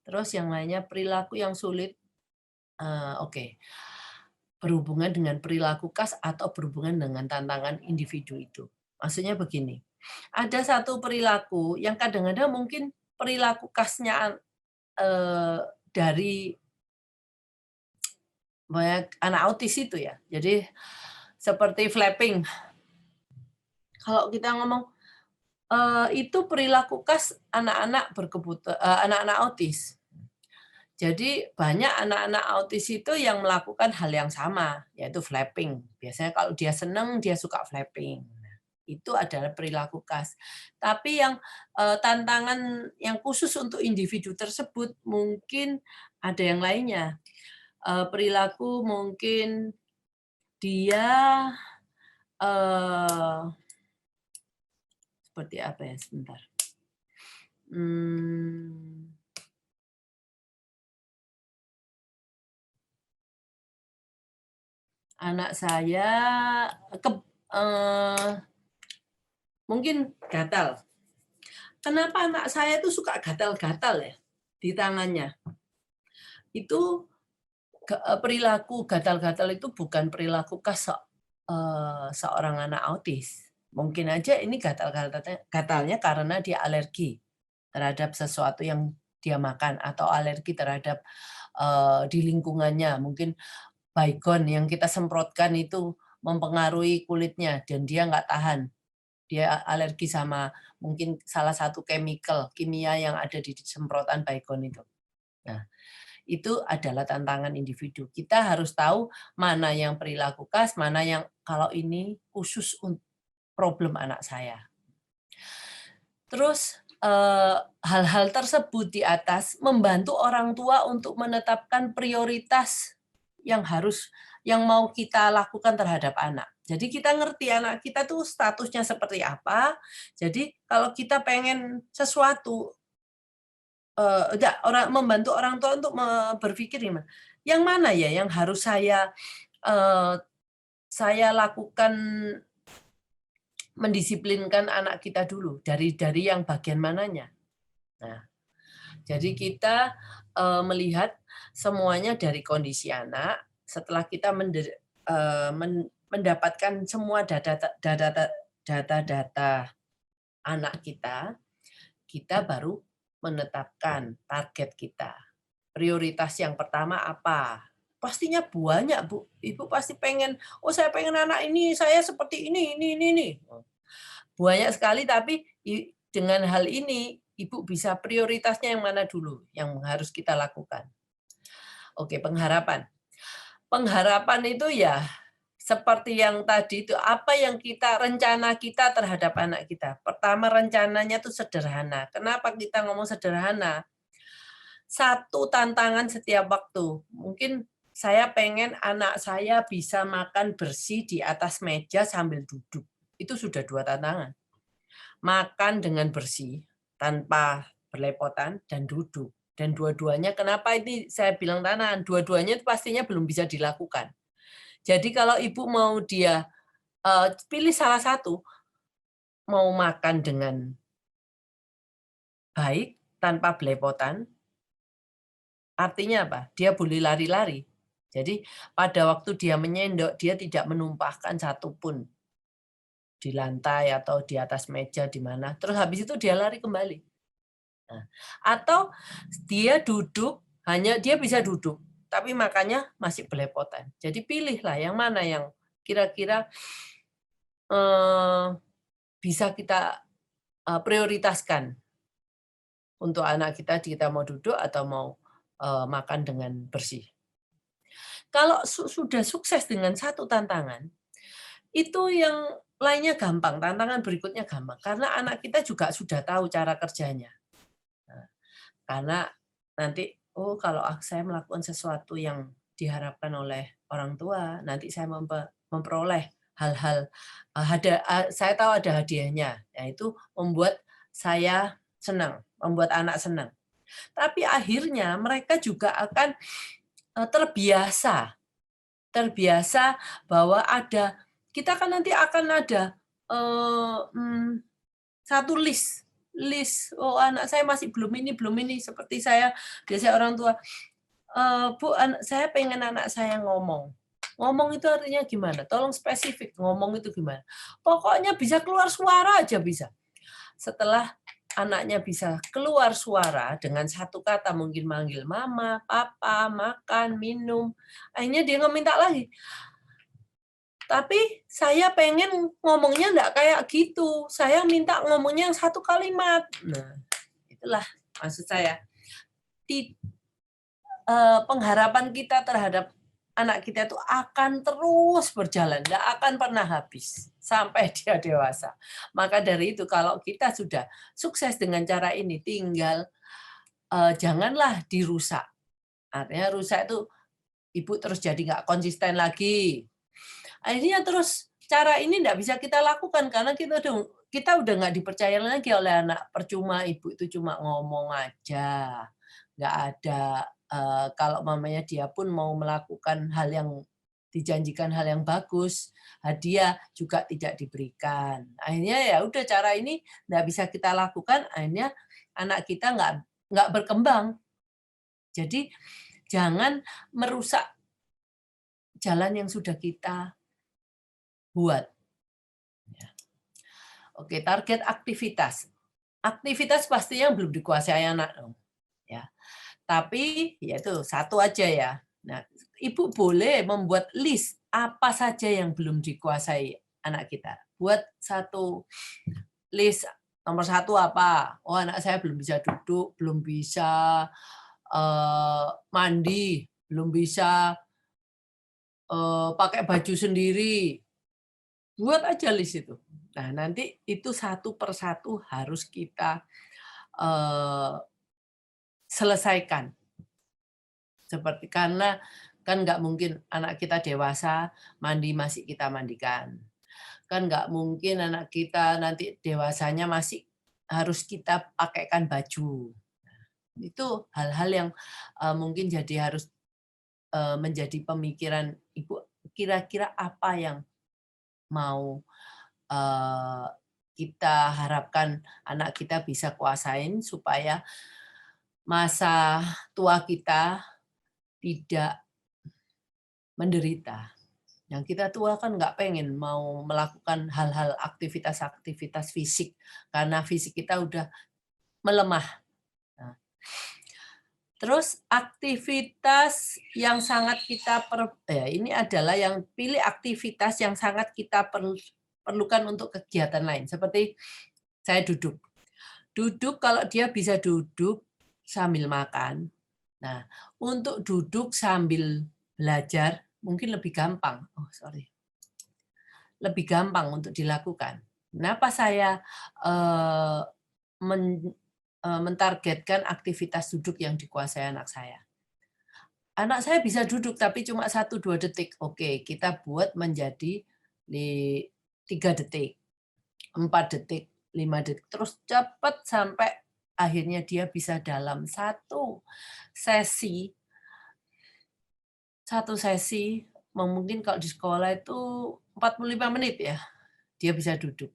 Terus yang lainnya perilaku yang sulit, oke. Berhubungan dengan perilaku khas atau berhubungan dengan tantangan individu itu. Maksudnya begini, ada satu perilaku yang kadang-kadang mungkin perilaku khasnya, dari banyak anak autis itu ya. Jadi seperti flapping. Kalau kita ngomong, itu perilaku khas anak-anak anak-anak autis. Jadi banyak anak-anak autis itu yang melakukan hal yang sama, yaitu flapping. Biasanya kalau dia senang, dia suka flapping. Nah, itu adalah perilaku khas. Tapi yang tantangan yang khusus untuk individu tersebut mungkin ada yang lainnya. Perilaku mungkin dia eh, seperti apa ya? Sebentar. Hmm, anak saya ke, eh, mungkin gatal. Kenapa anak saya itu suka gatal-gatal ya di tangannya? Itu perilaku gatal-gatal itu bukan perilaku khas seorang anak autis. Mungkin aja ini gatalnya karena dia alergi terhadap sesuatu yang dia makan atau alergi terhadap di lingkungannya. Mungkin baygon yang kita semprotkan itu mempengaruhi kulitnya dan dia nggak tahan. Dia alergi sama mungkin salah satu kimia yang ada di semprotan baygon itu. Nah, itu adalah tantangan individu. Kita harus tahu mana yang perilaku khas, mana yang kalau ini khusus untuk problem anak saya. Terus hal-hal tersebut di atas membantu orang tua untuk menetapkan prioritas yang mau kita lakukan terhadap anak. Jadi kita ngerti anak kita tuh statusnya seperti apa. Jadi kalau kita pengen sesuatu, membantu orang tua untuk berpikir gimana, yang mana ya yang harus saya lakukan mendisiplinkan anak kita dulu dari yang bagian mananya. Nah, jadi kita melihat semuanya dari kondisi anak. Setelah kita mendapatkan semua data anak kita baru menetapkan target kita. Prioritas yang pertama apa? Pastinya banyak, Bu. Ibu pasti pengen, oh saya pengen anak ini, saya seperti ini. Banyak sekali, tapi dengan hal ini, Ibu bisa prioritasnya yang mana dulu yang harus kita lakukan. Oke, pengharapan. Pengharapan itu ya seperti yang tadi itu, apa yang rencana kita terhadap anak kita. Pertama, rencananya itu sederhana. Kenapa kita ngomong sederhana? Satu tantangan setiap waktu. Mungkin saya pengen anak saya bisa makan bersih di atas meja sambil duduk. Itu sudah 2 tantangan. Makan dengan bersih, tanpa berlepotan, dan duduk. Dan dua-duanya, kenapa ini saya bilang tantangan? Dua-duanya itu pastinya belum bisa dilakukan. Jadi kalau ibu mau dia pilih salah satu, mau makan dengan baik, tanpa belepotan, artinya apa? Dia boleh lari-lari. Jadi pada waktu dia menyendok, dia tidak menumpahkan satupun di lantai atau di atas meja di mana. Terus habis itu dia lari kembali. Nah, atau dia duduk, hanya dia bisa duduk, tapi makannya masih belepotan. Jadi pilihlah yang mana yang kira-kira bisa kita prioritaskan untuk anak kita mau duduk atau mau makan dengan bersih. Kalau sudah sukses dengan satu tantangan, itu yang lainnya gampang, tantangan berikutnya gampang. Karena anak kita juga sudah tahu cara kerjanya. Nah, karena nanti, oh kalau saya melakukan sesuatu yang diharapkan oleh orang tua, nanti saya memperoleh hal-hal, saya tahu ada hadiahnya, yaitu membuat saya senang, membuat anak senang. Tapi akhirnya mereka juga akan terbiasa bahwa kita kan nanti akan ada satu list. list, oh anak saya masih belum ini, seperti saya biasanya orang tua, Bu, saya pengen anak saya ngomong. Ngomong itu artinya gimana? Tolong spesifik, ngomong itu gimana? Pokoknya bisa keluar suara aja bisa. Setelah anaknya bisa keluar suara dengan satu kata, mungkin manggil mama, papa, makan, minum, akhirnya dia nggak minta lagi. Tapi saya pengen ngomongnya nggak kayak gitu. Saya minta ngomongnya yang satu kalimat. Nah, itulah maksud saya. Pengharapan kita terhadap anak kita itu akan terus berjalan, nggak akan pernah habis sampai dia dewasa. Maka dari itu kalau kita sudah sukses dengan cara ini, tinggal janganlah dirusak. Artinya rusak itu ibu terus jadi nggak konsisten lagi. Akhirnya terus cara ini nggak bisa kita lakukan karena kita udah nggak dipercaya lagi oleh anak. Percuma ibu itu cuma ngomong aja, nggak ada kalau mamanya dia pun mau melakukan hal yang dijanjikan hal yang bagus, hadiah juga tidak diberikan. Akhirnya ya udah cara ini nggak bisa kita lakukan, akhirnya anak kita nggak berkembang. Jadi jangan merusak jalan yang sudah kita buat. Oke, target aktivitas. Aktivitas pastinya belum dikuasai anak dong. Ya. Tapi yaitu satu aja ya. Nah, ibu boleh membuat list apa saja yang belum dikuasai anak kita. Buat satu list, nomor satu apa? Oh, anak saya belum bisa duduk, belum bisa mandi, belum bisa pakai baju sendiri. Buat aja list itu. Nah, nanti itu satu persatu harus kita selesaikan. Seperti karena kan nggak mungkin anak kita dewasa mandi masih kita mandikan. Kan nggak mungkin anak kita nanti dewasanya masih harus kita pakaikan baju. Itu hal-hal yang mungkin jadi harus menjadi pemikiran ibu. Kira-kira apa yang mau kita harapkan anak kita bisa kuasain supaya masa tua kita tidak menderita. Yang kita tua kan nggak pengen mau melakukan hal-hal aktivitas-aktivitas fisik karena fisik kita udah melemah. Nah, terus aktivitas yang sangat kita ini adalah yang pilih aktivitas yang sangat kita perlukan untuk kegiatan lain. Seperti saya duduk. Duduk kalau dia bisa duduk sambil makan. Nah, untuk duduk sambil belajar mungkin lebih gampang. Oh, sorry. Lebih gampang untuk dilakukan. Kenapa saya mentargetkan aktivitas duduk yang dikuasai anak saya? Anak saya bisa duduk tapi cuma 1-2 detik. Oke, kita buat menjadi 3 detik, 4 detik, 5 detik. Terus cepat sampai akhirnya dia bisa dalam satu sesi mungkin kalau di sekolah itu 45 menit ya, dia bisa duduk.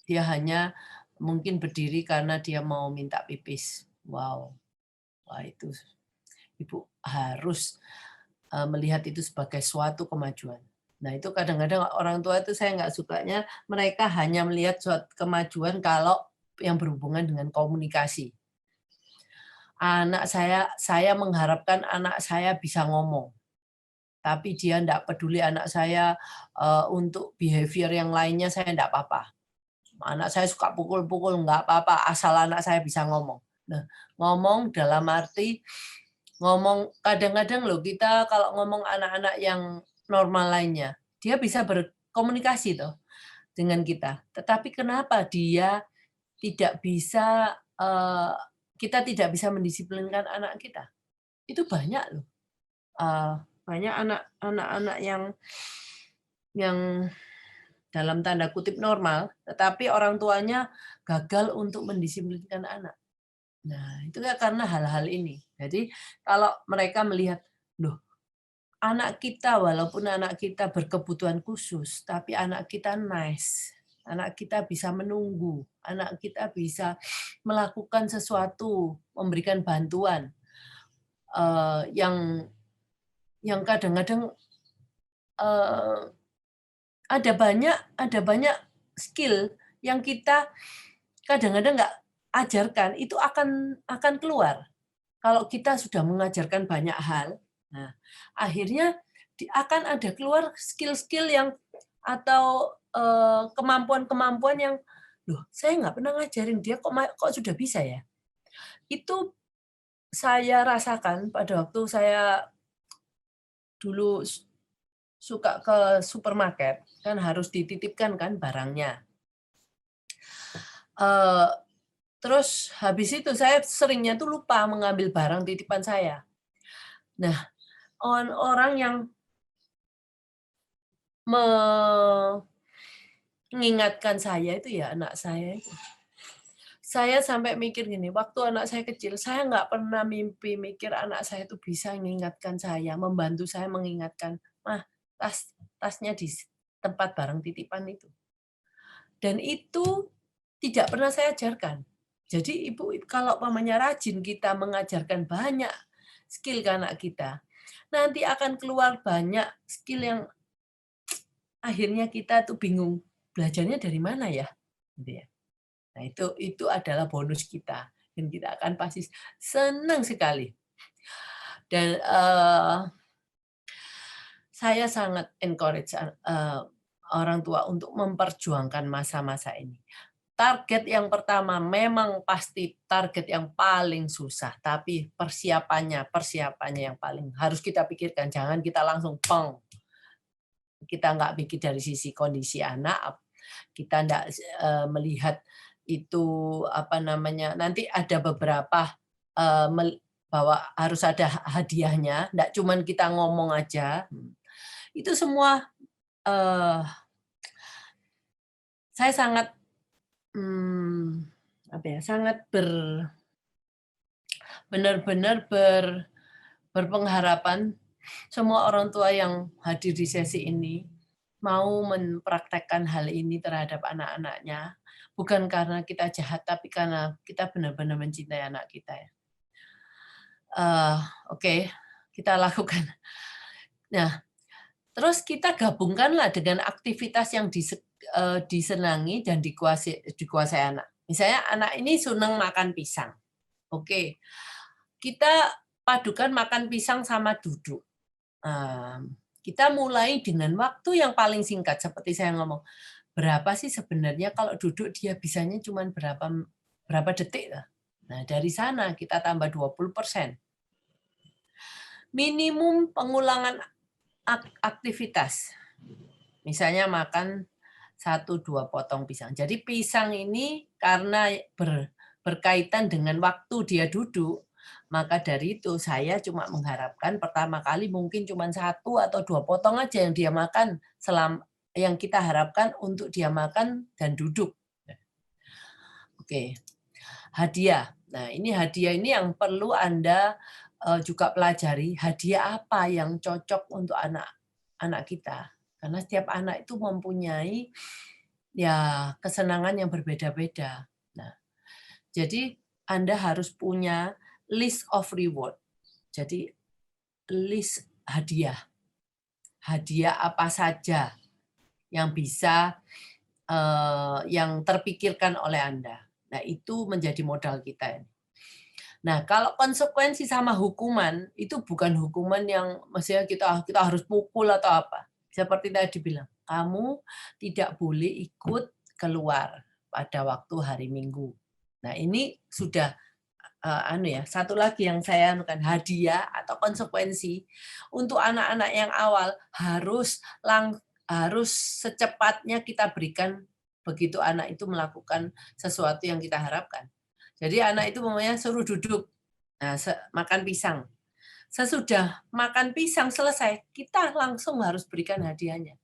Dia hanya mungkin berdiri karena dia mau minta pipis. Wow, wah itu ibu harus melihat itu sebagai suatu kemajuan. Nah itu kadang-kadang orang tua itu saya nggak sukanya mereka hanya melihat suatu kemajuan kalau yang berhubungan dengan komunikasi. Saya mengharapkan anak saya bisa ngomong, tapi dia enggak peduli anak saya untuk behavior yang lainnya saya enggak apa-apa. Anak saya suka pukul-pukul enggak apa-apa, asal anak saya bisa ngomong. Nah, ngomong dalam arti ngomong kadang-kadang loh kita kalau ngomong anak-anak yang normal lainnya, dia bisa berkomunikasi toh dengan kita. Tetapi kenapa dia tidak bisa kita tidak bisa mendisiplinkan anak kita? Itu banyak loh. Banyak anak-anak yang dalam tanda kutip normal, tetapi orang tuanya gagal untuk mendisiplinkan anak. Nah, itu ya karena hal-hal ini. Jadi kalau mereka melihat, loh, anak kita walaupun anak kita berkebutuhan khusus, tapi anak kita nice. anak kita bisa menunggu, anak kita bisa melakukan sesuatu, memberikan bantuan, yang kadang-kadang, eee, ada banyak skill yang kita kadang-kadang nggak ajarkan, itu akan keluar. Kalau kita sudah mengajarkan banyak hal, nah, akhirnya akan ada keluar skill-skill yang atau, kemampuan-kemampuan yang, "Loh, saya nggak pernah ngajarin dia kok sudah bisa ya?" Itu saya rasakan pada waktu saya dulu suka ke supermarket, kan harus dititipkan kan barangnya. Eee, terus habis itu saya seringnya tuh lupa mengambil barang titipan saya. Nah, orang yang mengingatkan saya itu ya anak saya itu. Saya sampai mikir gini, waktu anak saya kecil, saya nggak pernah mimpi mikir anak saya itu bisa mengingatkan saya, membantu saya mengingatkan, "Mah, tasnya di tempat barang titipan itu." Dan itu tidak pernah saya ajarkan. Jadi ibu kalau umpamanya rajin kita mengajarkan banyak skill ke anak kita, nanti akan keluar banyak skill yang akhirnya kita tuh bingung, belajarnya dari mana ya? Gitu ya. Nah itu adalah bonus kita, dan kita akan pasti senang sekali. Dan, saya sangat encourage, orang tua untuk memperjuangkan masa-masa ini. Target yang pertama memang pasti target yang paling susah, tapi persiapannya yang paling harus kita pikirkan, jangan kita langsung pong. Kita nggak pikir dari sisi kondisi anak, kita nggak melihat itu, apa namanya, nanti ada beberapa, bahwa harus ada hadiahnya, nggak cuman kita ngomong aja. Itu semua, eee, saya sangat, apa ya, sangat benar-benar berpengharapan semua orang tua yang hadir di sesi ini mau mempraktekkan hal ini terhadap anak-anaknya, bukan karena kita jahat, tapi karena kita benar-benar mencintai anak kita ya. Eee, oke, kita lakukan. Nah, terus kita gabungkanlah dengan aktivitas yang disenangi dan dikuasai anak. Misalnya anak ini senang makan pisang, oke, kita padukan makan pisang sama duduk. Kita mulai dengan waktu yang paling singkat, seperti saya ngomong, berapa sih sebenarnya kalau duduk dia bisanya cuma berapa berapa detik lah. Nah, dari sana kita tambah 20%. Minimum pengulangan aktivitas. Misalnya makan 1-2 potong pisang. Jadi pisang ini karena berkaitan dengan waktu dia duduk, maka dari itu saya cuma mengharapkan pertama kali mungkin cuma 1 atau 2 potong aja yang dia makan yang kita harapkan untuk dia makan dan duduk. Oke, hadiah. Nah, ini hadiah ini yang perlu Anda juga pelajari, hadiah apa yang cocok untuk anak kita. Karena setiap anak itu mempunyai ya kesenangan yang berbeda-beda. Nah, jadi Anda harus punya list of reward. Jadi list hadiah. Hadiah apa saja yang bisa yang terpikirkan oleh Anda. Nah, itu menjadi modal kita. Nah, kalau konsekuensi sama hukuman, itu bukan hukuman yang maksudnya kita harus pukul atau apa. Seperti tadi bilang, kamu tidak boleh ikut keluar pada waktu hari Minggu. Nah, ini sudah satu lagi yang saya anukan, hadiah atau konsekuensi untuk anak-anak yang awal harus secepatnya kita berikan begitu anak itu melakukan sesuatu yang kita harapkan. Jadi anak itu namanya suruh duduk, nah, makan pisang. Sesudah makan pisang selesai, kita langsung harus berikan hadiahnya.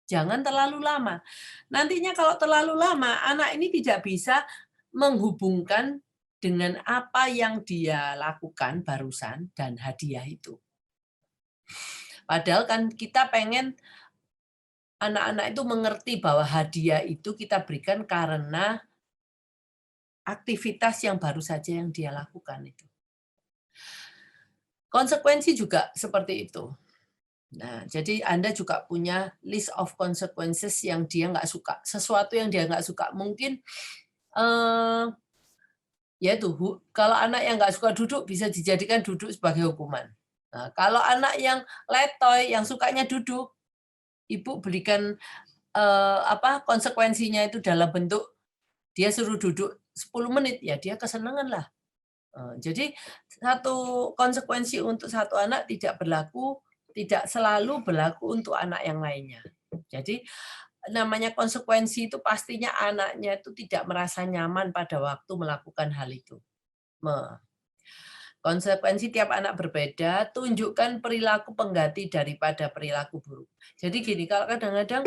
Jangan terlalu lama. Nantinya kalau terlalu lama, anak ini tidak bisa menghubungkan dengan apa yang dia lakukan barusan dan hadiah itu. Padahal kan kita pengen anak-anak itu mengerti bahwa hadiah itu kita berikan karena aktivitas yang baru saja yang dia lakukan itu. Konsekuensi juga seperti itu. Nah, jadi Anda juga punya list of consequences yang dia nggak suka. Sesuatu yang dia nggak suka. Mungkin, eee, ya itu, kalau anak yang nggak suka duduk bisa dijadikan duduk sebagai hukuman. Nah, kalau anak yang letoy, yang sukanya duduk, ibu berikan, konsekuensinya itu dalam bentuk dia suruh duduk 10 menit, ya dia kesenangan lah. Jadi satu konsekuensi untuk satu anak tidak selalu berlaku untuk anak yang lainnya. Jadi namanya konsekuensi itu pastinya anaknya itu tidak merasa nyaman pada waktu melakukan hal itu. Konsekuensi tiap anak berbeda, tunjukkan perilaku pengganti daripada perilaku buruk. Jadi gini, kalau kadang-kadang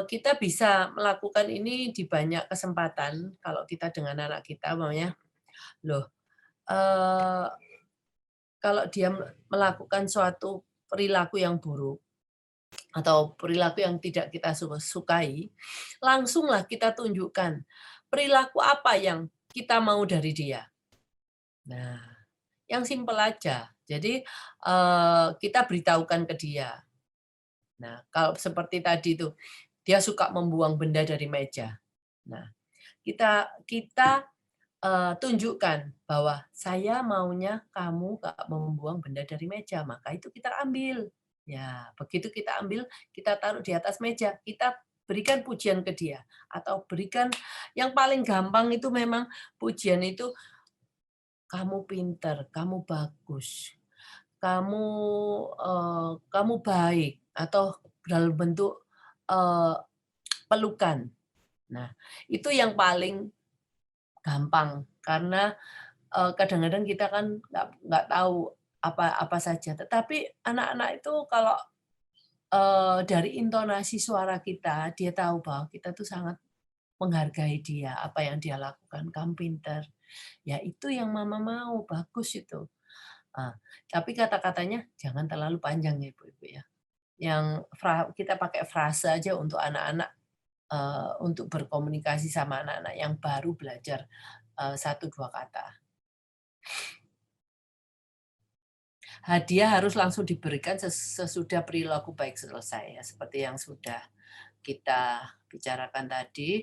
kita bisa melakukan ini di banyak kesempatan, kalau kita dengan anak kita, maunya, loh, eee, kalau dia melakukan suatu perilaku yang buruk, atau perilaku yang tidak kita sukai, langsunglah kita tunjukkan perilaku apa yang kita mau dari dia. Nah, yang simpel aja. Jadi, kita beritahukan ke dia. Nah, kalau seperti tadi tuh, dia suka membuang benda dari meja. Nah, kita kita, tunjukkan bahwa saya maunya kamu nggak membuang benda dari meja, maka itu kita ambil. Ya, begitu kita ambil, kita taruh di atas meja, kita berikan pujian ke dia, atau berikan yang paling gampang itu memang pujian itu, "Kamu pinter, kamu bagus, kamu baik," atau dalam bentuk, eee, pelukan. Nah, itu yang paling gampang karena, kadang-kadang kita kan nggak tahu apa saja, tetapi anak-anak itu kalau, dari intonasi suara kita, dia tahu bahwa kita tuh sangat menghargai dia, apa yang dia lakukan, "Kamu pinter." Ya itu yang mama mau, bagus itu. Ah, tapi kata-katanya jangan terlalu panjang ya Ibu-ibu ya. Yang kita pakai frase aja untuk anak-anak, untuk berkomunikasi sama anak-anak yang baru belajar, 1, 2 kata. Hadiah harus langsung diberikan sesudah perilaku baik selesai ya, seperti yang sudah kita bicarakan tadi.